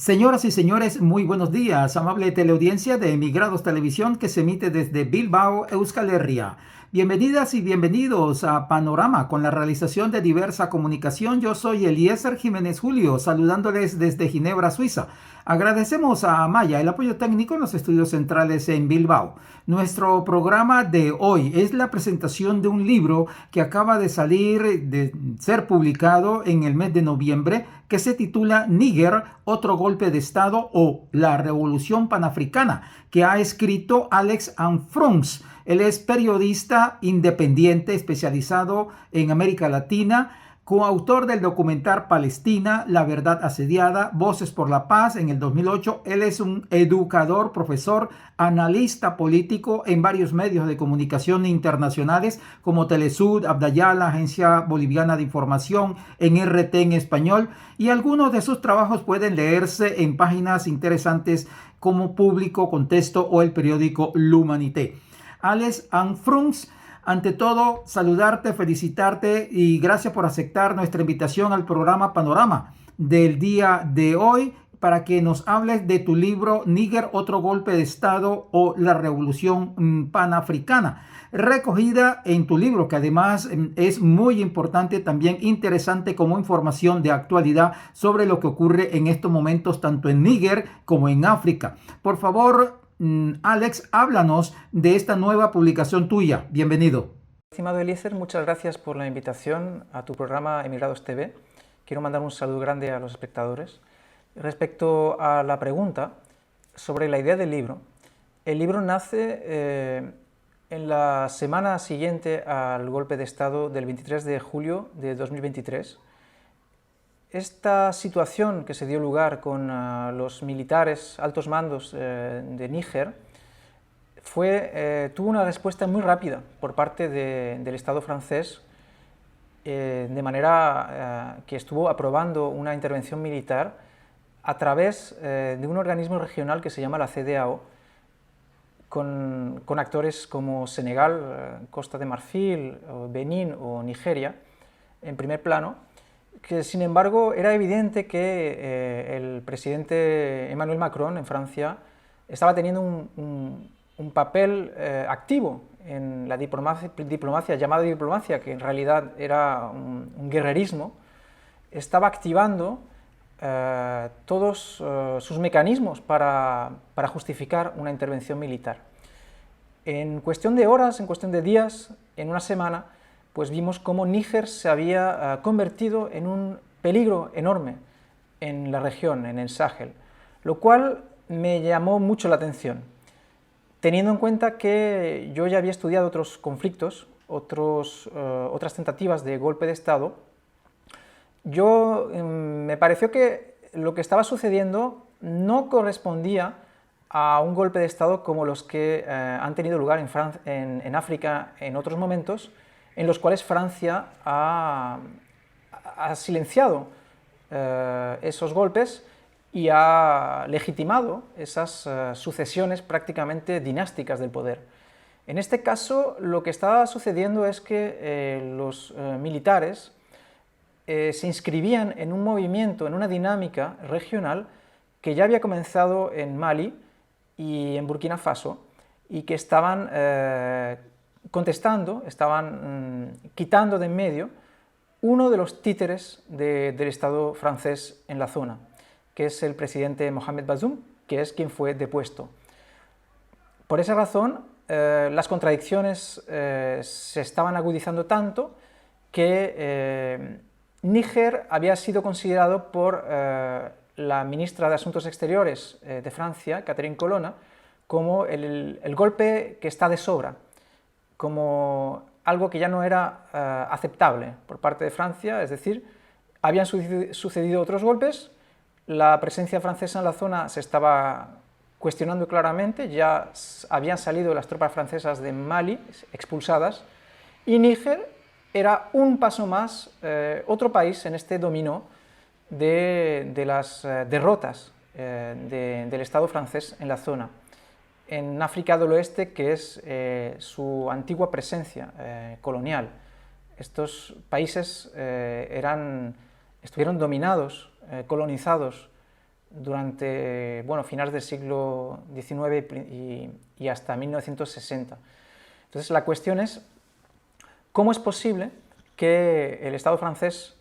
Señoras y señores, muy buenos días, amable teleaudiencia de Emigrados Televisión que se emite desde Bilbao, Euskal Herria. Bienvenidas y bienvenidos a Panorama con la realización de Diversa Comunicación. Yo soy Eliezer Jiménez Julio, saludándoles desde Ginebra, Suiza. Agradecemos a Amaya el apoyo técnico en los estudios centrales en Bilbao. Nuestro programa de hoy es la presentación de un libro que acaba de ser publicado en el mes de noviembre, que se titula Níger, otro golpe de Estado o la Revolución Panafricana, que ha escrito Alex Anfrunz. Él es periodista independiente especializado en América Latina, coautor del documental Palestina, La Verdad Asediada, Voces por la Paz en el 2008. Él es un educador, profesor, analista político en varios medios de comunicación internacionales como Telesud, Abdayala, Agencia Boliviana de Información, en RT en español, y algunos de sus trabajos pueden leerse en páginas interesantes como Público, Contexto o el periódico L'Humanité. Alex Anfrunz, ante todo, saludarte, felicitarte y gracias por aceptar nuestra invitación al programa Panorama del día de hoy para que nos hables de tu libro Níger, otro golpe de Estado o la Revolución Panafricana, recogida en tu libro, que además es muy importante, también interesante como información de actualidad sobre lo que ocurre en estos momentos tanto en Níger como en África. Por favor, Alex, háblanos de esta nueva publicación tuya. Bienvenido. Estimado Eliezer, muchas gracias por la invitación a tu programa Emigrados TV. Quiero mandar un saludo grande a los espectadores. Respecto a la pregunta sobre la idea del libro, el libro nace en la semana siguiente al golpe de Estado del 23 de julio de 2023. Esta situación que se dio lugar con los militares, altos mandos de Níger, tuvo una respuesta muy rápida por parte del Estado francés, de manera que estuvo aprobando una intervención militar a través de un organismo regional que se llama la CEDEAO, con actores como Senegal, Costa de Marfil, Benín o Nigeria en primer plano, que sin embargo era evidente que el presidente Emmanuel Macron en Francia estaba teniendo un papel activo en la diplomacia, llamada diplomacia, que en realidad era un guerrerismo. Estaba activando todos sus mecanismos para justificar una intervención militar. En cuestión de horas, en cuestión de días, en una semana, pues vimos cómo Níger se había convertido en un peligro enorme en la región, en el Sáhel, lo cual me llamó mucho la atención, teniendo en cuenta que yo ya había estudiado otros conflictos, otras tentativas de golpe de Estado. Me pareció que lo que estaba sucediendo no correspondía a un golpe de Estado como los que han tenido lugar en África en otros momentos, en los cuales Francia ha silenciado esos golpes y ha legitimado esas sucesiones prácticamente dinásticas del poder. En este caso, lo que estaba sucediendo es que los militares se inscribían en un movimiento, en una dinámica regional que ya había comenzado en Mali y en Burkina Faso, y que estaban contestando, estaban quitando de en medio uno de los títeres del Estado francés en la zona, que es el presidente Mohamed Bazoum, que es quien fue depuesto. Por esa razón, las contradicciones se estaban agudizando tanto que Níger había sido considerado por la ministra de Asuntos Exteriores de Francia, Catherine Colonna, como el golpe que está de sobra, como algo que ya no era aceptable por parte de Francia, es decir, habían sucedido otros golpes, la presencia francesa en la zona se estaba cuestionando claramente, ya habían salido las tropas francesas de Mali expulsadas, y Níger era un paso más, otro país en este dominó de las derrotas del Estado francés en la zona. En África del Oeste, que es su antigua presencia colonial. Estos países estuvieron dominados, colonizados durante finales del siglo XIX y hasta 1960. Entonces la cuestión es cómo es posible que el Estado francés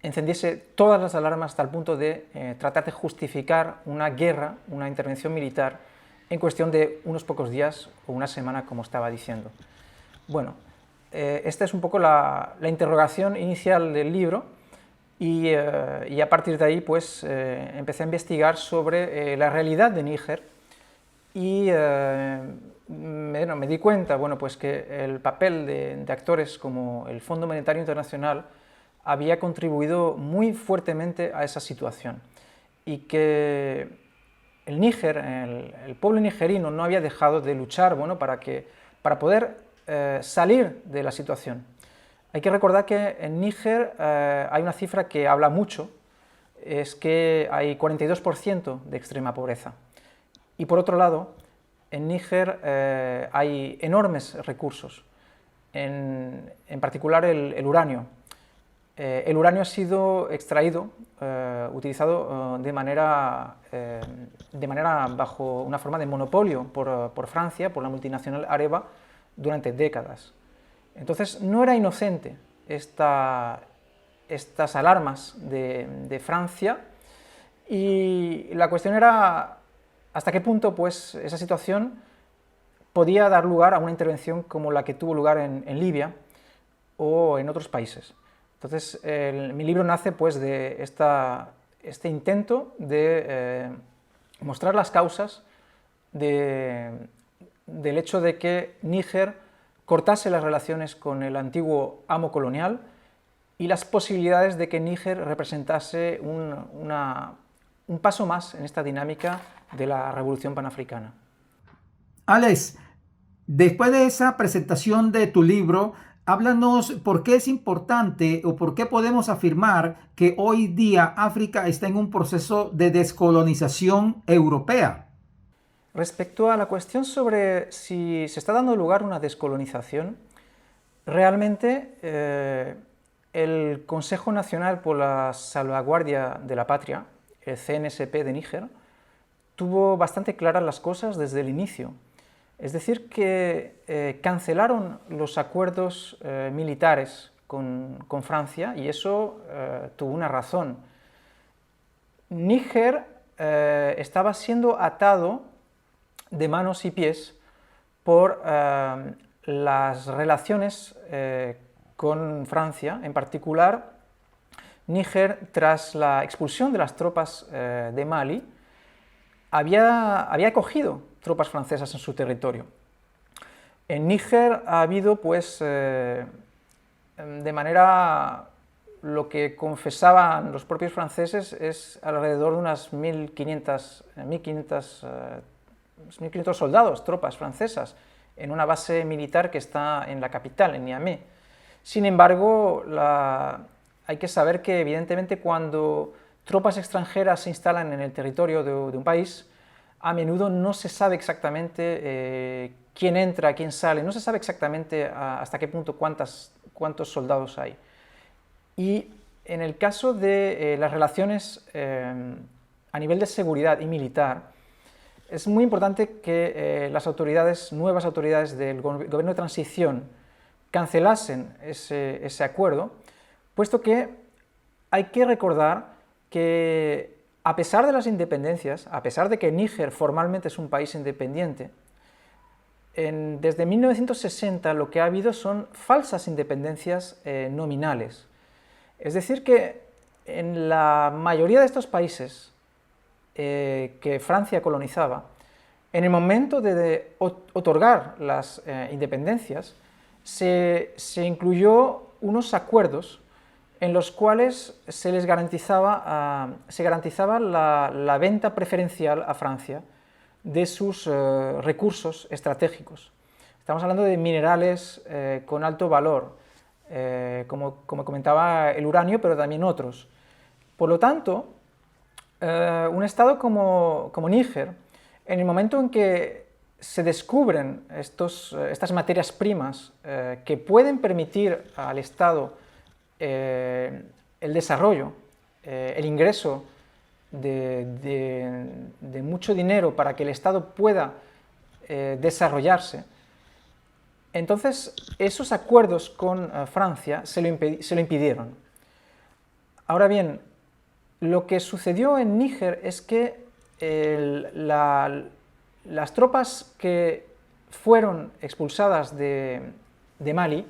encendiese todas las alarmas hasta el punto de tratar de justificar una guerra, una intervención militar, en cuestión de unos pocos días o una semana, como estaba diciendo. Bueno, esta es un poco la interrogación inicial del libro, y a partir de ahí pues empecé a investigar sobre la realidad de Níger y me di cuenta pues que el papel de actores como el Fondo Monetario Internacional había contribuido muy fuertemente a esa situación, y que el Níger, el pueblo nigerino, no había dejado de luchar para poder salir de la situación. Hay que recordar que en Níger hay una cifra que habla mucho, es que hay 42% de extrema pobreza. Y por otro lado, en Níger hay enormes recursos, en particular el uranio. El uranio ha sido extraído, utilizado de manera bajo una forma de monopolio por Francia, por la multinacional Areva, durante décadas. Entonces no era inocente estas alarmas de Francia, y la cuestión era hasta qué punto pues esa situación podía dar lugar a una intervención como la que tuvo lugar en Libia o en otros países. Entonces mi libro nace pues de este intento de mostrar las causas del hecho de que Níger cortase las relaciones con el antiguo amo colonial, y las posibilidades de que Níger representase un paso más en esta dinámica de la revolución panafricana. Alex, después de esa presentación de tu libro, háblanos por qué es importante o por qué podemos afirmar que hoy día África está en un proceso de descolonización europea. Respecto a la cuestión sobre si se está dando lugar una descolonización, realmente el Consejo Nacional por la Salvaguardia de la Patria, el CNSP de Níger, tuvo bastante claras las cosas desde el inicio. Es decir, que cancelaron los acuerdos militares con Francia, y eso tuvo una razón. Níger estaba siendo atado de manos y pies por las relaciones con Francia. En particular, Níger, tras la expulsión de las tropas de Mali, había acogido tropas francesas en su territorio. En Níger ha habido, pues, de manera, lo que confesaban los propios franceses, es alrededor de unas 1.500 soldados, tropas francesas, en una base militar que está en la capital, en Niamey. Sin embargo, hay que saber que, evidentemente, cuando tropas extranjeras se instalan en el territorio de un país, a menudo no se sabe exactamente quién entra, quién sale, no se sabe exactamente hasta qué punto cuántos soldados hay. Y en el caso de las relaciones a nivel de seguridad y militar, es muy importante que las nuevas autoridades del gobierno de transición cancelasen ese acuerdo, puesto que hay que recordar que, a pesar de las independencias, a pesar de que Níger formalmente es un país independiente, desde 1960 lo que ha habido son falsas independencias nominales. Es decir, que en la mayoría de estos países que Francia colonizaba, en el momento de otorgar las independencias, se incluyó unos acuerdos en los cuales se garantizaba la venta preferencial a Francia de sus recursos estratégicos. Estamos hablando de minerales con alto valor, como comentaba, el uranio, pero también otros. Por lo tanto, un estado como Níger, en el momento en que se descubren estas materias primas que pueden permitir al Estado el desarrollo, el ingreso de mucho dinero para que el Estado pueda desarrollarse, entonces esos acuerdos con Francia se lo impidieron. Ahora bien, lo que sucedió en Níger es que las tropas que fueron expulsadas de Mali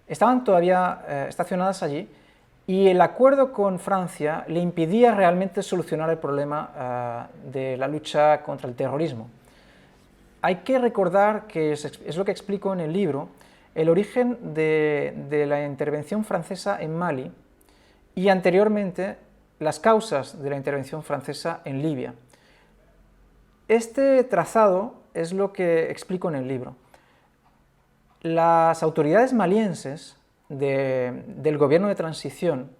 estaban todavía estacionadas allí, y el acuerdo con Francia le impedía realmente solucionar el problema de la lucha contra el terrorismo. Hay que recordar, que es lo que explico en el libro, el origen de la intervención francesa en Mali y anteriormente las causas de la intervención francesa en Libia. Este trazado es lo que explico en el libro. Las autoridades malienses del gobierno de transición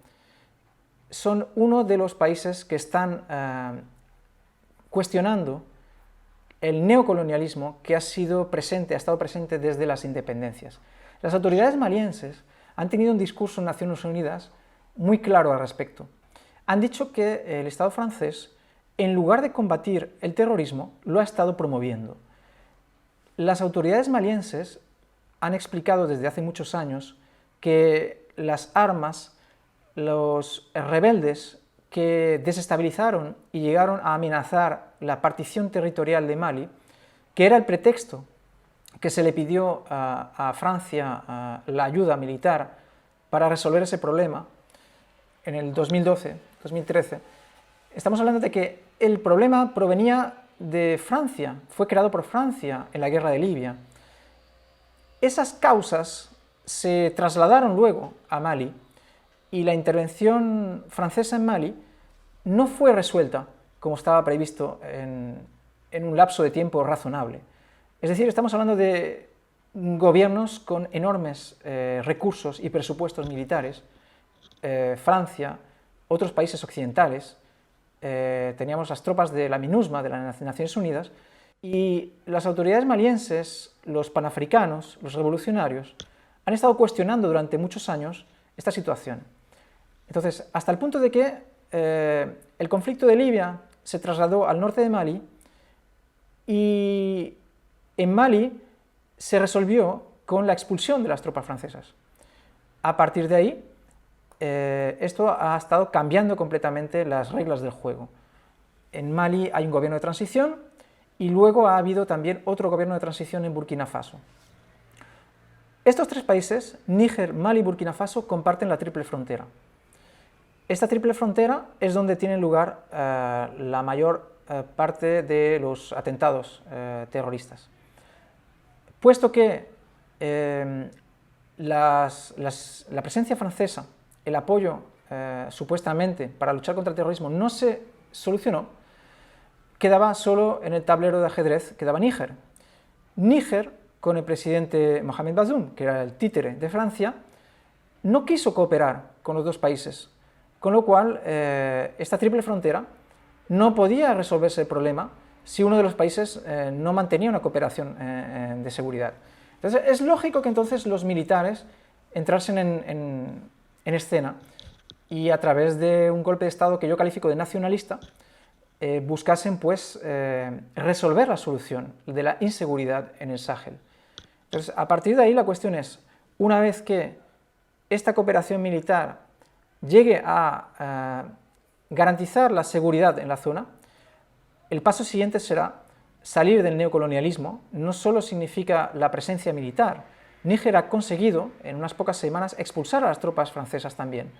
son uno de los países que están cuestionando el neocolonialismo que ha estado presente desde las independencias. Las autoridades malienses han tenido un discurso en Naciones Unidas muy claro al respecto. Han dicho que el Estado francés, en lugar de combatir el terrorismo, lo ha estado promoviendo. Las autoridades malienses han explicado desde hace muchos años que las armas, los rebeldes que desestabilizaron y llegaron a amenazar la partición territorial de Mali, que era el pretexto que se le pidió a Francia la ayuda militar para resolver ese problema en el 2012-2013, estamos hablando de que el problema provenía de Francia, fue creado por Francia en la guerra de Libia. Esas causas se trasladaron luego a Mali, y la intervención francesa en Mali no fue resuelta como estaba previsto en un lapso de tiempo razonable. Es decir, estamos hablando de gobiernos con enormes recursos y presupuestos militares. Francia, otros países occidentales, teníamos las tropas de la MINUSMA, de las Naciones Unidas, y las autoridades malienses, los panafricanos, los revolucionarios, han estado cuestionando durante muchos años esta situación. Entonces, hasta el punto de que el conflicto de Libia se trasladó al norte de Mali, y en Mali se resolvió con la expulsión de las tropas francesas. A partir de ahí, esto ha estado cambiando completamente las reglas del juego. En Mali hay un gobierno de transición, y luego ha habido también otro gobierno de transición en Burkina Faso. Estos tres países, Níger, Mali y Burkina Faso, comparten la triple frontera. Esta triple frontera es donde tienen lugar la mayor parte de los atentados terroristas. Puesto que la presencia francesa, el apoyo supuestamente para luchar contra el terrorismo no se solucionó, quedaba solo en el tablero de ajedrez, quedaba Níger. Níger, con el presidente Mohamed Bazoum, que era el títere de Francia, no quiso cooperar con los dos países, con lo cual esta triple frontera no podía resolverse el problema si uno de los países no mantenía una cooperación de seguridad. Entonces, es lógico que entonces los militares entrasen en escena y, a través de un golpe de Estado que yo califico de nacionalista, buscasen pues resolver la solución de la inseguridad en el Sahel. Entonces, a partir de ahí la cuestión es, una vez que esta cooperación militar llegue a garantizar la seguridad en la zona, el paso siguiente será salir del neocolonialismo. No solo significa la presencia militar. Níger ha conseguido en unas pocas semanas expulsar a las tropas francesas también.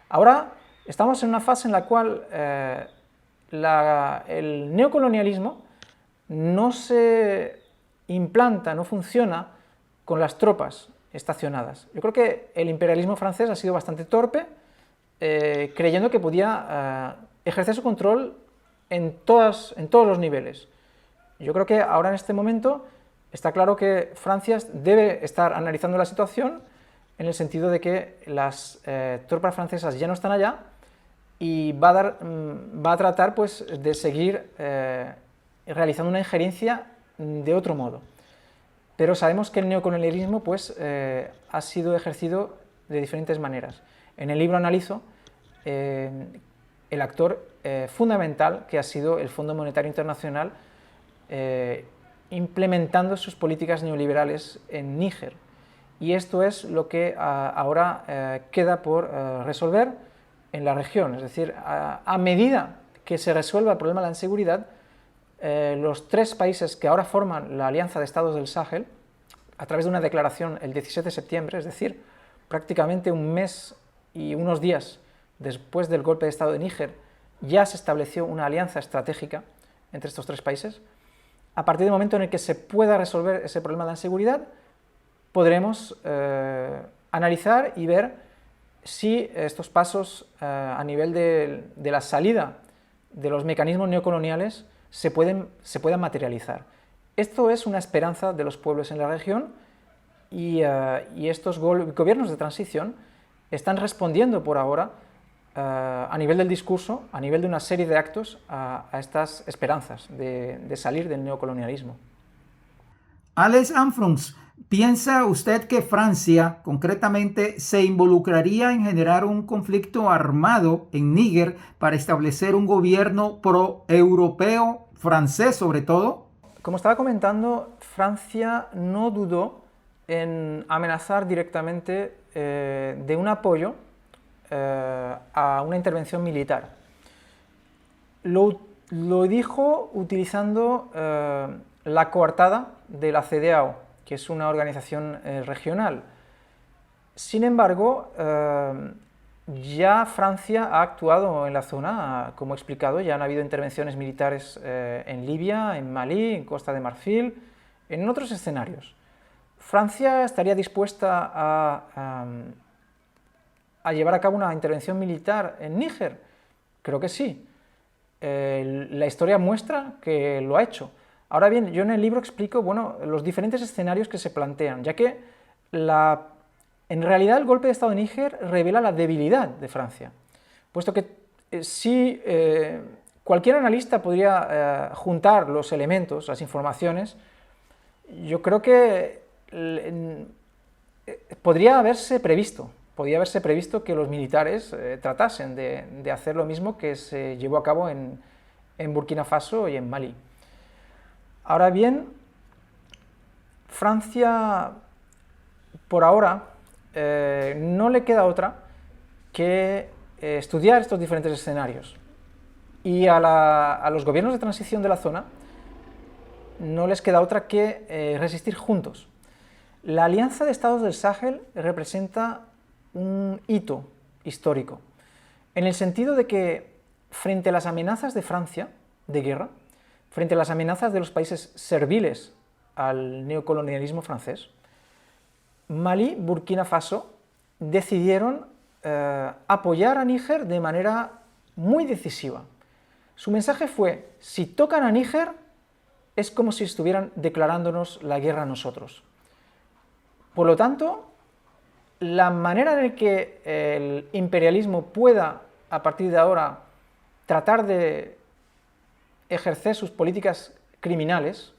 Ahora estamos en una fase en la cual el neocolonialismo no se implanta, no funciona con las tropas estacionadas. Yo creo que el imperialismo francés ha sido bastante torpe, creyendo que podía ejercer su control en todos los niveles. Yo creo que ahora, en este momento, está claro que Francia debe estar analizando la situación en el sentido de que las tropas francesas ya no están allá, y va a tratar pues, de seguir realizando una injerencia de otro modo. Pero sabemos que el neocolonialismo pues, ha sido ejercido de diferentes maneras. En el libro analizo el actor fundamental que ha sido el Fondo Monetario Internacional implementando sus políticas neoliberales en Níger. Y esto es lo que ahora queda por resolver en la región. Es decir, a medida que se resuelva el problema de la inseguridad, los tres países que ahora forman la Alianza de Estados del Sahel, a través de una declaración el 17 de septiembre, es decir, prácticamente un mes y unos días después del golpe de Estado de Níger, ya se estableció una alianza estratégica entre estos tres países. A partir del momento en el que se pueda resolver ese problema de la inseguridad, podremos analizar y ver si estos pasos a nivel de la salida de los mecanismos neocoloniales se puedan materializar. Esto es una esperanza de los pueblos en la región y estos gobiernos de transición están respondiendo por ahora a nivel del discurso, a nivel de una serie de actos, a estas esperanzas de salir del neocolonialismo. Alex Anfrunz, ¿piensa usted que Francia, concretamente, se involucraría en generar un conflicto armado en Níger para establecer un gobierno pro-europeo, francés sobre todo? Como estaba comentando, Francia no dudó en amenazar directamente de un apoyo a una intervención militar. Lo dijo utilizando la coartada de la CEDEAO, que es una organización regional. Sin embargo, ya Francia ha actuado en la zona, como he explicado, ya han habido intervenciones militares en Libia, en Malí, en Costa de Marfil, en otros escenarios. ¿Francia estaría dispuesta a llevar a cabo una intervención militar en Níger? Creo que sí. La historia muestra que lo ha hecho. Ahora bien, yo en el libro explico los diferentes escenarios que se plantean, ya que en realidad el golpe de Estado de Níger revela la debilidad de Francia, puesto que si cualquier analista podría juntar los elementos, las informaciones, yo creo que podría haberse previsto que los militares tratasen de hacer lo mismo que se llevó a cabo en Burkina Faso y en Malí. Ahora bien, Francia, por ahora, no le queda otra que estudiar estos diferentes escenarios. Y a los gobiernos de transición de la zona no les queda otra que resistir juntos. La Alianza de Estados del Sahel representa un hito histórico, en el sentido de que frente a las amenazas de Francia de guerra, frente a las amenazas de los países serviles al neocolonialismo francés, Malí, Burkina Faso decidieron apoyar a Níger de manera muy decisiva. Su mensaje fue: si tocan a Níger, es como si estuvieran declarándonos la guerra a nosotros. Por lo tanto, la manera en la que el imperialismo pueda, a partir de ahora, tratar de ejercer sus políticas criminales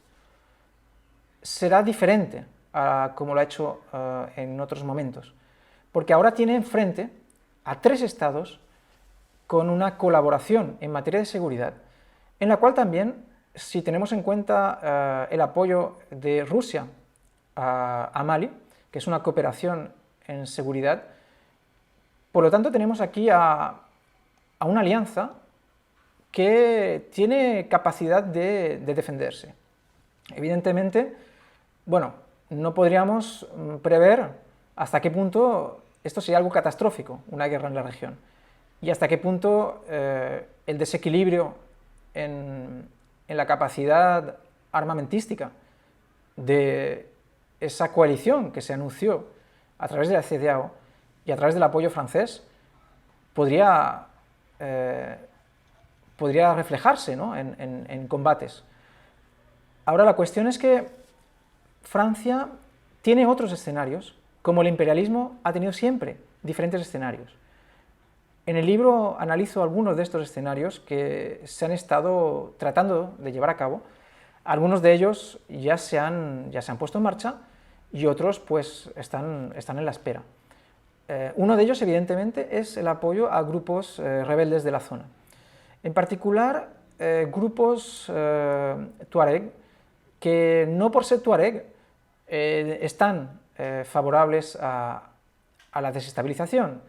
será diferente a como lo ha hecho en otros momentos, porque ahora tiene enfrente a tres estados con una colaboración en materia de seguridad, en la cual también, si tenemos en cuenta el apoyo de Rusia a Mali, que es una cooperación en seguridad, por lo tanto tenemos aquí a una alianza que tiene capacidad de defenderse. Evidentemente, no podríamos prever hasta qué punto esto sería algo catastrófico, una guerra en la región, y hasta qué punto el desequilibrio en la capacidad armamentística de esa coalición que se anunció a través de la CEDEAO y a través del apoyo francés podría reflejarse, ¿no?, en combates. Ahora la cuestión es que Francia tiene otros escenarios, como el imperialismo ha tenido siempre diferentes escenarios. En el libro analizo algunos de estos escenarios que se han estado tratando de llevar a cabo. Algunos de ellos ya se han puesto en marcha y otros pues están en la espera. Uno de ellos, evidentemente, es el apoyo a grupos rebeldes de la zona. En particular, grupos tuareg que no por ser tuareg están favorables a la desestabilización.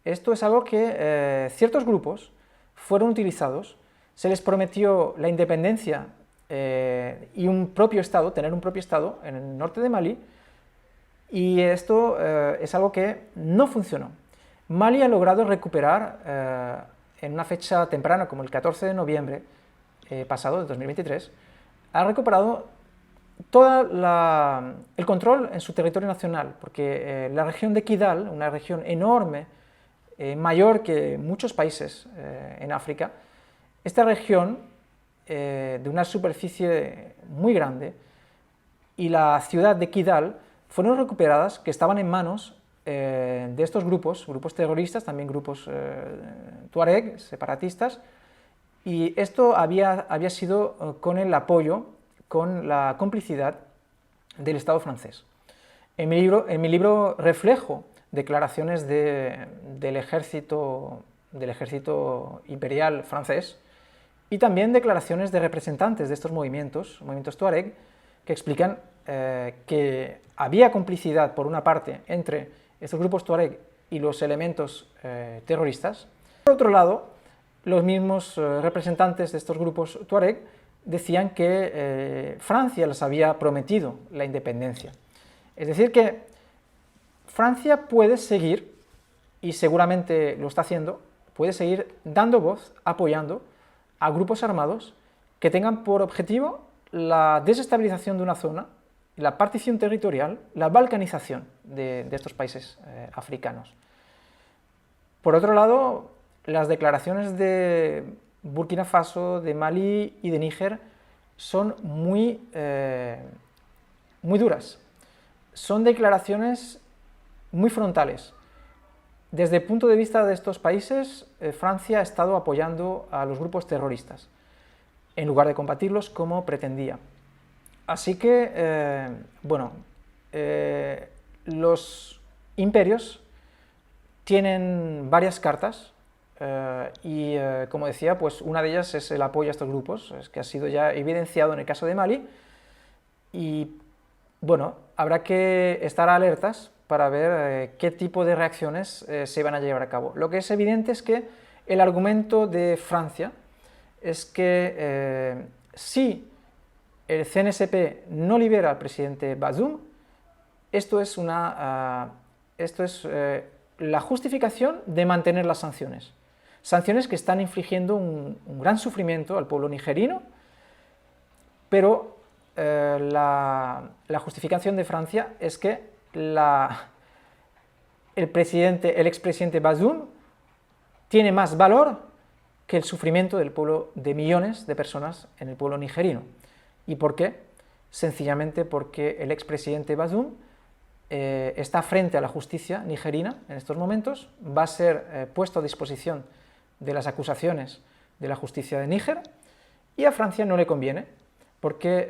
Esto es algo que ciertos grupos fueron utilizados, se les prometió la independencia y un propio Estado, tener un propio Estado en el norte de Mali, y esto es algo que no funcionó. Mali ha logrado recuperar en una fecha temprana, como el 14 de noviembre pasado, de 2023, ha recuperado todo el control en su territorio nacional, porque la región de Kidal, una región enorme, mayor que muchos países en África, esta región de una superficie muy grande y la ciudad de Kidal fueron recuperadas, que estaban en manos de estos grupos terroristas, también grupos tuareg, separatistas, y esto había sido con el apoyo, con la complicidad del Estado francés. En mi libro reflejo declaraciones del ejército imperial francés y también declaraciones de representantes de estos movimientos tuareg, que explican que había complicidad por una parte entre estos grupos tuareg y los elementos terroristas. Por otro lado, los mismos representantes de estos grupos tuareg decían que Francia les había prometido la independencia. Es decir, que Francia puede seguir, y seguramente lo está haciendo, puede seguir dando voz, apoyando a grupos armados que tengan por objetivo la desestabilización de una zona, la partición territorial, la balcanización de estos países africanos. Por otro lado, las declaraciones de Burkina Faso, de Mali y de Níger son muy duras. Son declaraciones muy frontales. Desde el punto de vista de estos países, Francia ha estado apoyando a los grupos terroristas, en lugar de combatirlos como pretendía. Así que, los imperios tienen varias cartas y, como decía, pues una de ellas es el apoyo a estos grupos, es que ha sido ya evidenciado en el caso de Mali, y bueno, habrá que estar alertas para ver qué tipo de reacciones se van a llevar a cabo. Lo que es evidente es que el argumento de Francia es que si el CNSP no libera al presidente Bazoum, esto es la justificación de mantener las sanciones. Sanciones que están infligiendo un gran sufrimiento al pueblo nigerino, pero la justificación de Francia es que el expresidente Bazoum tiene más valor que el sufrimiento del pueblo, de millones de personas en el pueblo nigerino. ¿Y por qué? Sencillamente porque el expresidente Bazoum está frente a la justicia nigerina en estos momentos, va a ser puesto a disposición de las acusaciones de la justicia de Níger, y a Francia no le conviene, porque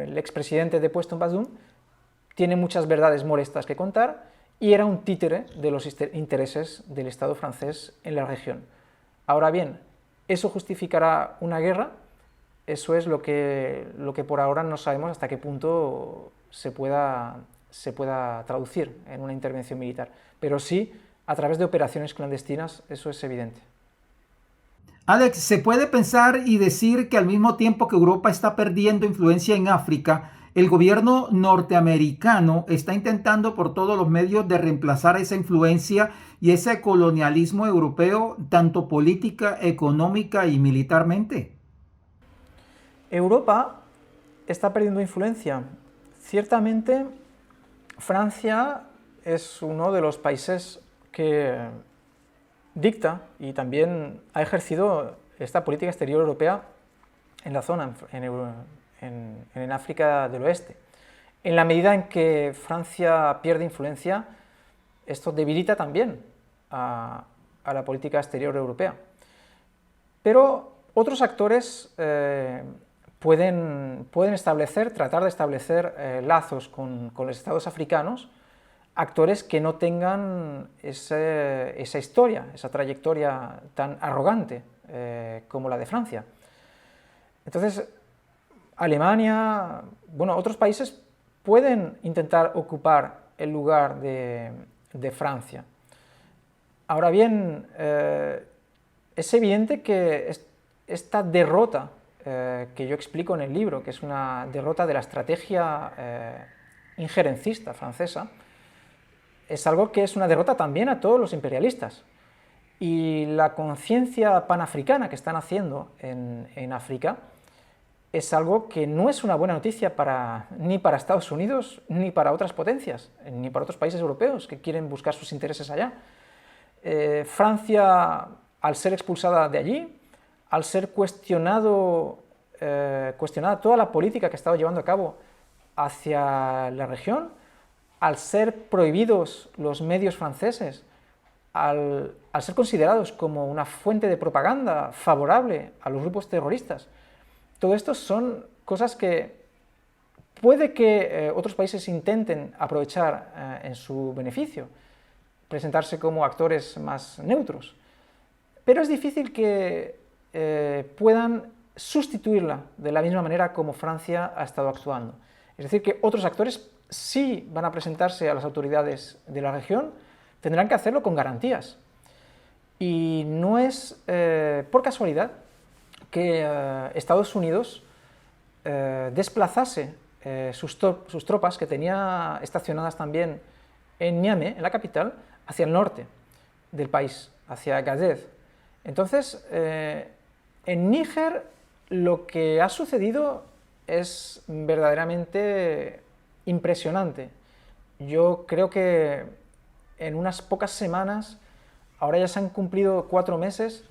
el expresidente depuesto Bazoum tiene muchas verdades molestas que contar y era un títere de los intereses del Estado francés en la región. Ahora bien, ¿eso justificará una guerra? Eso es lo que por ahora no sabemos hasta qué punto se pueda traducir en una intervención militar, pero sí a través de operaciones clandestinas, eso es evidente. Alex, ¿se puede pensar y decir que al mismo tiempo que Europa está perdiendo influencia en África, el gobierno norteamericano está intentando por todos los medios de reemplazar esa influencia y ese colonialismo europeo, tanto política, económica y militarmente? Europa está perdiendo influencia. Ciertamente, Francia es uno de los países que dicta y también ha ejercido esta política exterior europea en la zona, en África del Oeste. En la medida en que Francia pierde influencia, esto debilita también a la política exterior europea. Pero otros actores pueden tratar de establecer lazos con los estados africanos, actores que no tengan esa historia, esa trayectoria tan arrogante como la de Francia. Entonces, Alemania, bueno, otros países pueden intentar ocupar el lugar de Francia. Ahora bien, es evidente que esta derrota que yo explico en el libro, que es una derrota de la estrategia injerencista francesa, es algo que es una derrota también a todos los imperialistas. Y la conciencia panafricana que están haciendo en África es algo que no es una buena noticia ni para Estados Unidos, ni para otras potencias, ni para otros países europeos que quieren buscar sus intereses allá. Francia, al ser expulsada de allí, al ser cuestionada toda la política que estaba llevando a cabo hacia la región, al ser prohibidos los medios franceses, al ser considerados como una fuente de propaganda favorable a los grupos terroristas, todo esto son cosas que puede que otros países intenten aprovechar en su beneficio, presentarse como actores más neutros, pero es difícil que puedan sustituirla de la misma manera como Francia ha estado actuando. Es decir, que otros actores sí van a presentarse a las autoridades de la región, tendrán que hacerlo con garantías. Y no es por casualidad que Estados Unidos desplazase sus tropas, que tenía estacionadas también en Niamey, en la capital, hacia el norte del país, hacia Gadez. Entonces, en Níger lo que ha sucedido es verdaderamente impresionante. Yo creo que en unas pocas semanas, ahora ya se han cumplido 4 meses,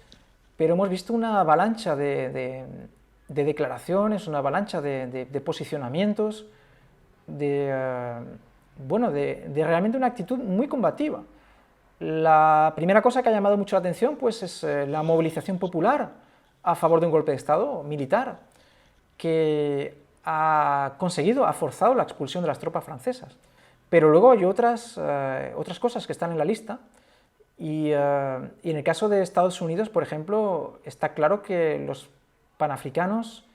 pero hemos visto una avalancha de declaraciones, una avalancha de posicionamientos, bueno, de realmente una actitud muy combativa. La primera cosa que ha llamado mucho la atención pues, es la movilización popular a favor de un golpe de Estado militar, que ha forzado la expulsión de las tropas francesas. Pero luego hay otras cosas que están en la lista, y en el caso de Estados Unidos, por ejemplo, está claro que los panafricanos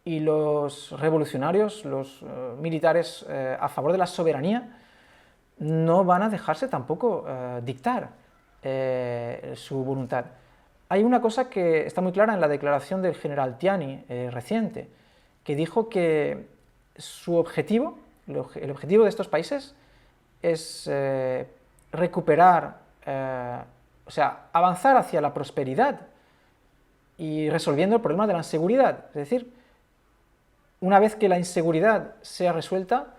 y los revolucionarios, los militares a favor de la soberanía, no van a dejarse tampoco dictar su voluntad. Hay una cosa que está muy clara en la declaración del general Tiani reciente, que dijo que su objetivo, el objetivo de estos países es recuperar, o sea, avanzar hacia la prosperidad y resolviendo el problema de la inseguridad. Es decir, una vez que la inseguridad sea resuelta,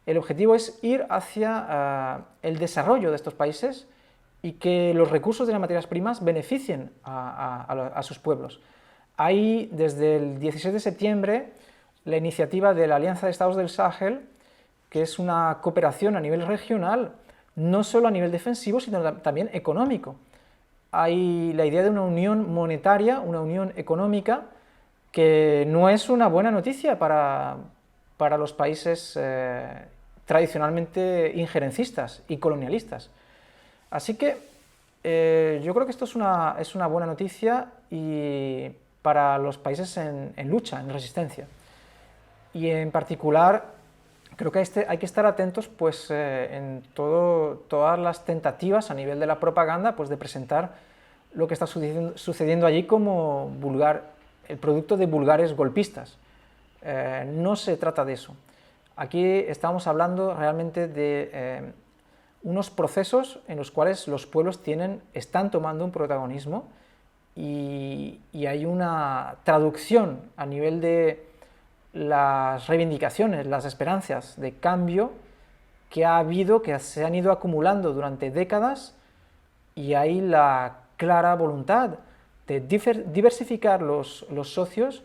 el objetivo es ir hacia el desarrollo de estos países y que los recursos de las materias primas beneficien a sus pueblos. Hay desde el 16 de septiembre la iniciativa de la Alianza de Estados del Sahel, que es una cooperación a nivel regional, no solo a nivel defensivo, sino también económico. Hay la idea de una unión monetaria, una unión económica, que no es una buena noticia para los países tradicionalmente injerencistas y colonialistas. Así que yo creo que esto es una buena noticia y para los países en lucha, en resistencia. Y en particular, creo que hay que estar atentos pues, en todas las tentativas a nivel de la propaganda pues, de presentar lo que está sucediendo allí como el producto de vulgares golpistas. No se trata de eso. Aquí estamos hablando realmente de unos procesos en los cuales los pueblos están tomando un protagonismo y hay una traducción a nivel de las reivindicaciones, las esperanzas de cambio que se han ido acumulando durante décadas, y hay la clara voluntad de diversificar los socios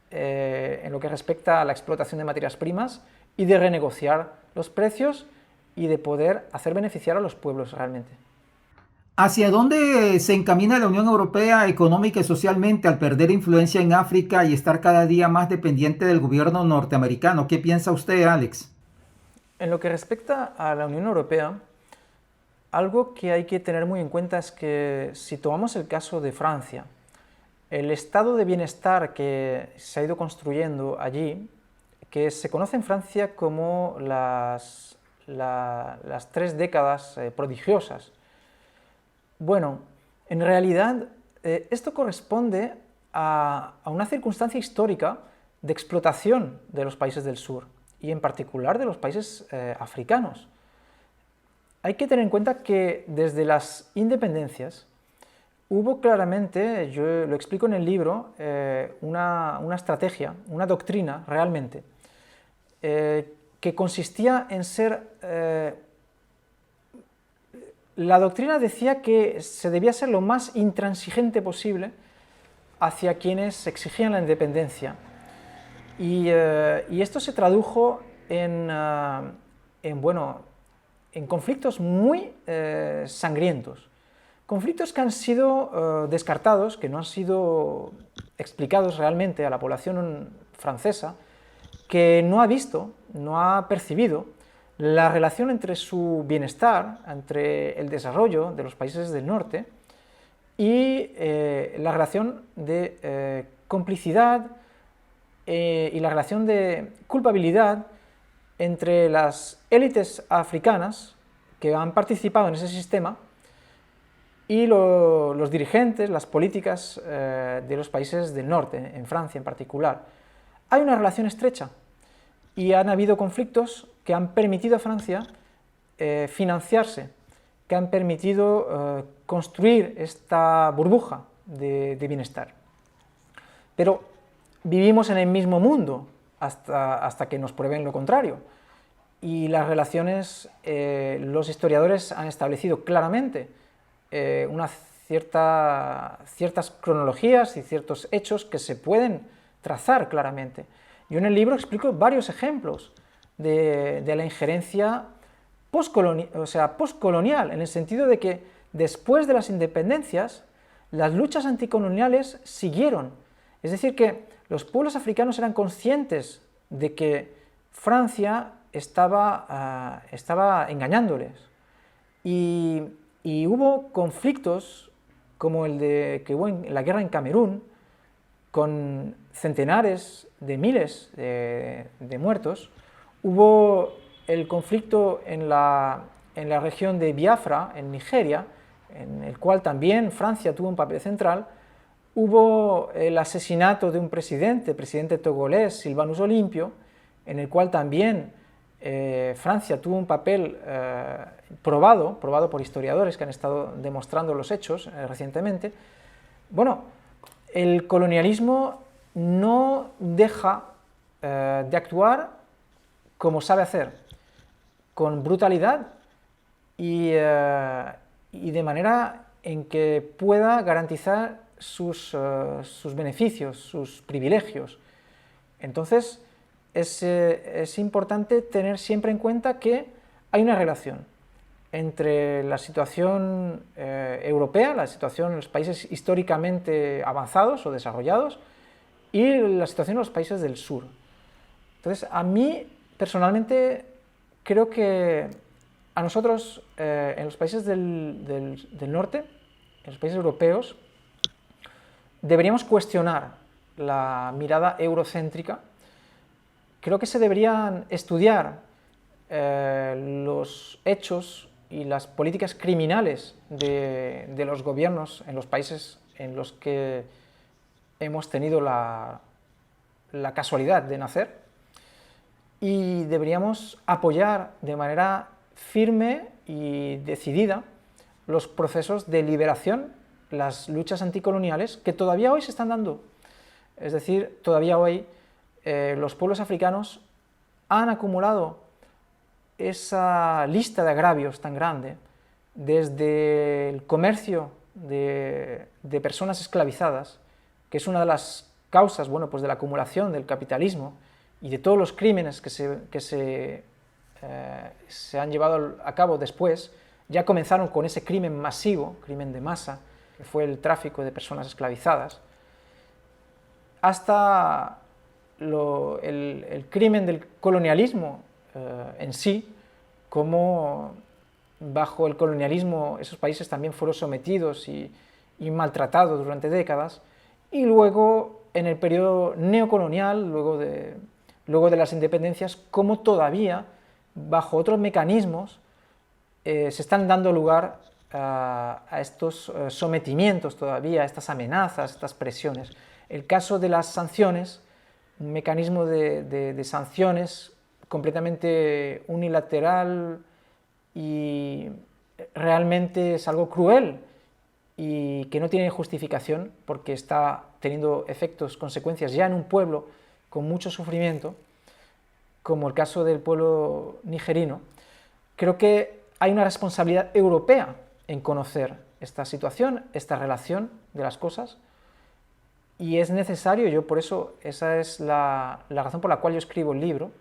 en lo que respecta a la explotación de materias primas y de renegociar los precios y de poder hacer beneficiar a los pueblos realmente. ¿Hacia dónde se encamina la Unión Europea económica y socialmente al perder influencia en África y estar cada día más dependiente del gobierno norteamericano? ¿Qué piensa usted, Alex? En lo que respecta a la Unión Europea, algo que hay que tener muy en cuenta es que si tomamos el caso de Francia, el estado de bienestar que se ha ido construyendo allí, que se conoce en Francia como las 3 décadas prodigiosas. Bueno, en realidad esto corresponde a una circunstancia histórica de explotación de los países del sur, y en particular de los países africanos. Hay que tener en cuenta que desde las independencias hubo claramente, yo lo explico en el libro, una estrategia, una doctrina realmente, que consistía en ser... la doctrina decía que se debía ser lo más intransigente posible hacia quienes exigían la independencia. Y esto se tradujo en conflictos muy sangrientos. Conflictos que han sido descartados, que no han sido explicados realmente a la población francesa, que no ha visto, no ha percibido la relación entre su bienestar, entre el desarrollo de los países del norte y la relación de complicidad y la relación de culpabilidad entre las élites africanas que han participado en ese sistema y los dirigentes, las políticas de los países del norte, en Francia en particular. Hay una relación estrecha y han habido conflictos que han permitido a Francia financiarse, que han permitido construir esta burbuja de bienestar. Pero vivimos en el mismo mundo hasta que nos prueben lo contrario. Y las relaciones, los historiadores han establecido claramente ciertas cronologías y ciertos hechos que se pueden trazar claramente. Yo en el libro explico varios ejemplos de la injerencia postcolonial, en el sentido de que después de las independencias, las luchas anticoloniales siguieron. Es decir, que los pueblos africanos eran conscientes de que Francia estaba engañándoles. Y hubo conflictos como el que hubo en la guerra en Camerún, con centenares de miles de muertos. Hubo el conflicto en la región de Biafra, en Nigeria, en el cual también Francia tuvo un papel central. Hubo el asesinato de un presidente togolés, Sylvanus Olympio, en el cual también Francia tuvo un papel probado por historiadores que han estado demostrando los hechos recientemente. Bueno, el colonialismo no deja de actuar como sabe hacer, con brutalidad y de manera en que pueda garantizar sus beneficios, sus privilegios. Entonces, es importante tener siempre en cuenta que hay una relación entre la situación europea, la situación en los países históricamente avanzados o desarrollados, y la situación en los países del sur. Entonces, a mí, personalmente, creo que a nosotros, en los países del norte, en los países europeos, deberíamos cuestionar la mirada eurocéntrica. Creo que se deberían estudiar los hechos y las políticas criminales de los gobiernos en los países en los que hemos tenido la casualidad de nacer, y deberíamos apoyar de manera firme y decidida los procesos de liberación, las luchas anticoloniales que todavía hoy se están dando. Es decir, todavía hoy los pueblos africanos han acumulado esa lista de agravios tan grande, desde el comercio de personas esclavizadas, que es una de las causas, bueno, pues de la acumulación del capitalismo y de todos los crímenes que se han llevado a cabo después. Ya comenzaron con ese crimen masivo, crimen de masa, que fue el tráfico de personas esclavizadas, hasta el crimen del colonialismo en sí, como bajo el colonialismo esos países también fueron sometidos y maltratados durante décadas, y luego en el periodo neocolonial, luego de las independencias, cómo todavía, bajo otros mecanismos, se están dando lugar a estos sometimientos todavía, a estas amenazas, estas presiones. El caso de las sanciones, un mecanismo de sanciones completamente unilateral y realmente es algo cruel y que no tiene justificación porque está teniendo efectos, consecuencias ya en un pueblo con mucho sufrimiento, como el caso del pueblo nigerino. Creo que hay una responsabilidad europea en conocer esta situación, esta relación de las cosas, y es necesario, yo por eso, esa es la razón por la cual yo escribo el libro,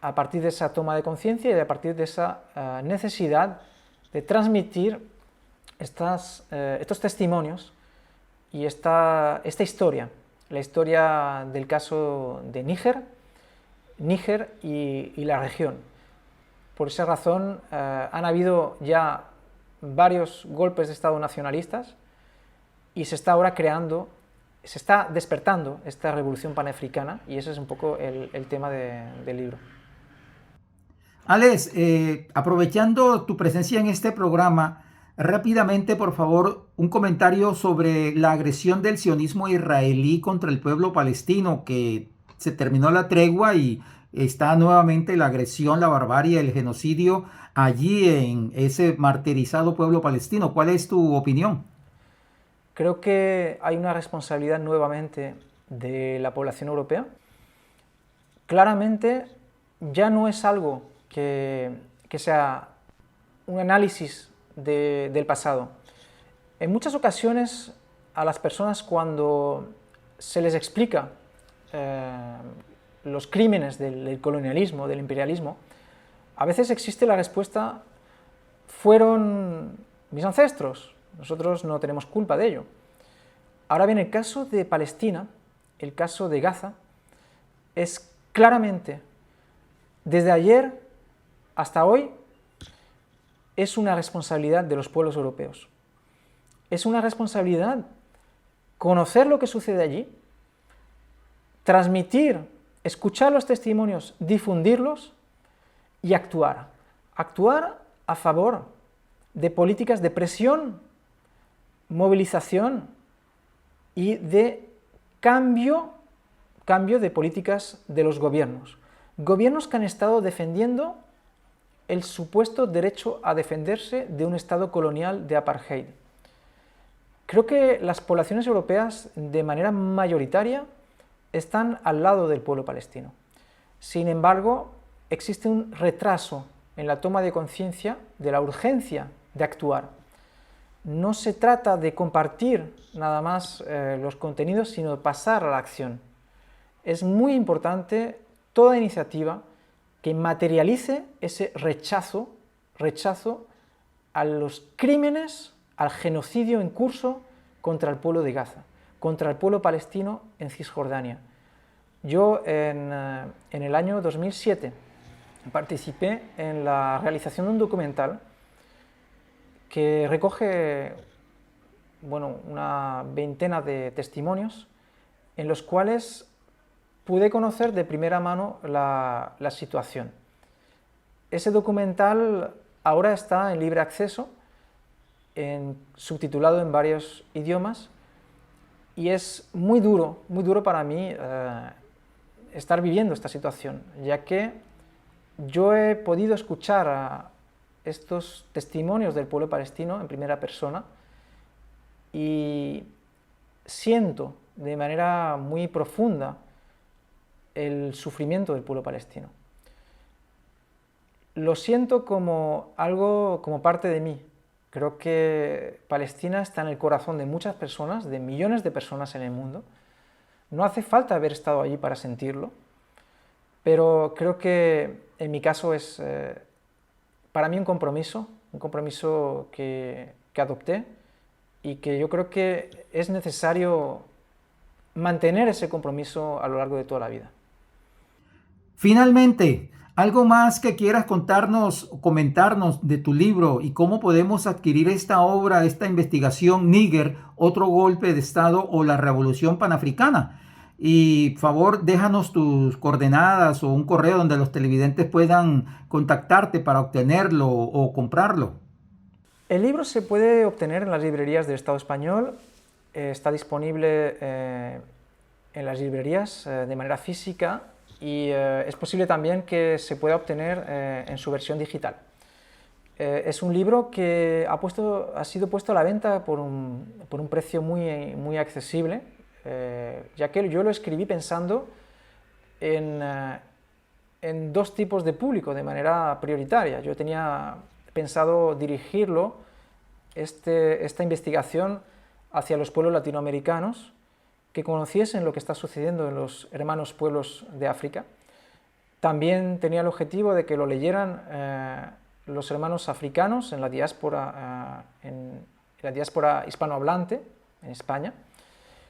a partir de esa toma de conciencia y a partir de esa necesidad de transmitir estos testimonios y esta historia, la historia del caso de Níger y la región. Por esa razón han habido ya varios golpes de Estado nacionalistas y se está ahora se está despertando esta revolución panafricana, y ese es un poco el tema del libro. Alex, aprovechando tu presencia en este programa, rápidamente, por favor, un comentario sobre la agresión del sionismo israelí contra el pueblo palestino, que se terminó la tregua y está nuevamente la agresión, la barbarie, el genocidio allí en ese martirizado pueblo palestino. ¿Cuál es tu opinión? Creo que hay una responsabilidad nuevamente de la población europea. Claramente ya no es algo que sea un análisis del pasado. En muchas ocasiones a las personas, cuando se les explica los crímenes del colonialismo, del imperialismo, a veces existe la respuesta: fueron mis ancestros, nosotros no tenemos culpa de ello. Ahora bien, el caso de Palestina, el caso de Gaza, es claramente, desde ayer hasta hoy, es una responsabilidad de los pueblos europeos. Es una responsabilidad conocer lo que sucede allí, transmitir, escuchar los testimonios, difundirlos y actuar. Actuar a favor de políticas de presión, movilización y de cambio de políticas de los gobiernos. Gobiernos que han estado defendiendo el supuesto derecho a defenderse de un estado colonial de apartheid. Creo que las poblaciones europeas, de manera mayoritaria, están al lado del pueblo palestino. Sin embargo, existe un retraso en la toma de conciencia de la urgencia de actuar. No se trata de compartir nada más los contenidos, sino de pasar a la acción. Es muy importante toda iniciativa que materialice ese rechazo a los crímenes, al genocidio en curso contra el pueblo de Gaza, contra el pueblo palestino en Cisjordania. Yo en el año 2007 participé en la realización de un documental que recoge una veintena de testimonios en los cuales pude conocer de primera mano la situación. Ese documental ahora está en libre acceso, subtitulado en varios idiomas, y es muy duro para mí estar viviendo esta situación, ya que yo he podido escuchar a estos testimonios del pueblo palestino en primera persona y siento de manera muy profunda el sufrimiento del pueblo palestino. Lo siento como algo, como parte de mí. Creo que Palestina está en el corazón de muchas personas, de millones de personas en el mundo. No hace falta haber estado allí para sentirlo, pero creo que en mi caso es para mí un compromiso que adopté y que yo creo que es necesario mantener ese compromiso a lo largo de toda la vida. Finalmente, ¿Algo más que quieras contarnos o comentarnos de tu libro y cómo podemos adquirir esta obra, esta investigación Níger, otro golpe de Estado o la Revolución Panafricana? Y por favor, déjanos tus coordenadas o un correo donde los televidentes puedan contactarte para obtenerlo o comprarlo. El libro se puede obtener en las librerías del Estado español, está disponible en las librerías de manera física y es posible también que se pueda obtener en su versión digital. Es un libro que ha sido puesto a la venta por un precio muy accesible, ya que yo lo escribí pensando en dos tipos de público de manera prioritaria. Yo tenía pensado dirigirlo, esta investigación, hacia los pueblos latinoamericanos que conociesen lo que está sucediendo en los hermanos pueblos de África. También tenía el objetivo de que lo leyeran los hermanos africanos en la diáspora hispanohablante en España.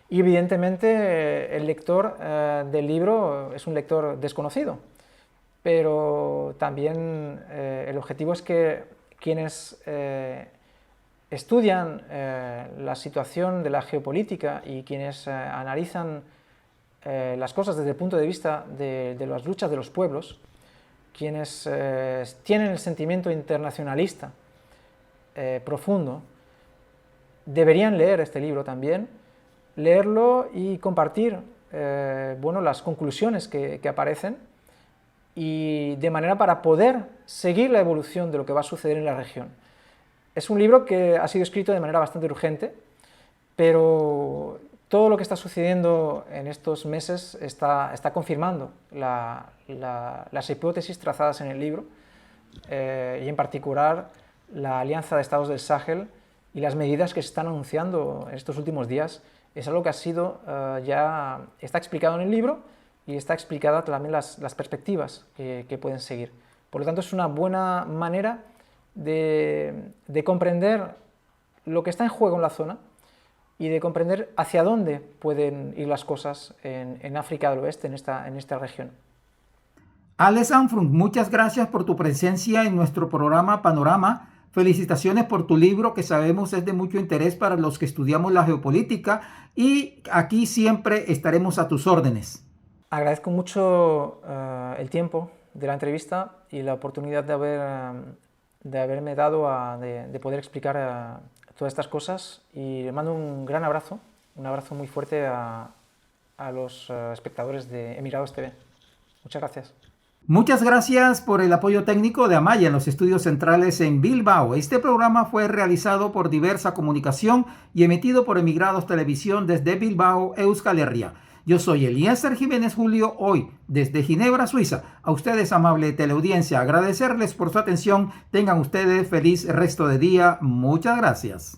Y evidentemente el lector del libro es un lector desconocido, pero también el objetivo es que quienes estudian la situación de la geopolítica y quienes analizan las cosas desde el punto de vista de las luchas de los pueblos, quienes tienen el sentimiento internacionalista profundo, deberían leer este libro también, leerlo y compartir las conclusiones que aparecen, y de manera para poder seguir la evolución de lo que va a suceder en la región. Es un libro que ha sido escrito de manera bastante urgente, pero todo lo que está sucediendo en estos meses está confirmando las hipótesis trazadas en el libro, y en particular la Alianza de Estados del Sahel y las medidas que se están anunciando en estos últimos días. Es algo que ya está explicado en el libro y está explicada también las perspectivas que pueden seguir. Por lo tanto, es una buena manera de comprender lo que está en juego en la zona y de comprender hacia dónde pueden ir las cosas en África del Oeste, en esta región. Alex Armstrong, muchas gracias por tu presencia en nuestro programa Panorama. Felicitaciones por tu libro, que sabemos es de mucho interés para los que estudiamos la geopolítica, y aquí siempre estaremos a tus órdenes. Agradezco mucho el tiempo de la entrevista y la oportunidad de haberme dado de poder explicar todas estas cosas, y le mando un gran abrazo, un abrazo muy fuerte a los espectadores de Emirados TV. Muchas gracias. Muchas gracias por el apoyo técnico de Amaya en los estudios centrales en Bilbao. Este programa fue realizado por Diversa Comunicación y emitido por Emigrados Televisión desde Bilbao, Euskal Herria. Yo soy Eliezer Jiménez Julio, hoy desde Ginebra, Suiza. A ustedes, amable teleaudiencia, agradecerles por su atención. Tengan ustedes feliz resto de día. Muchas gracias.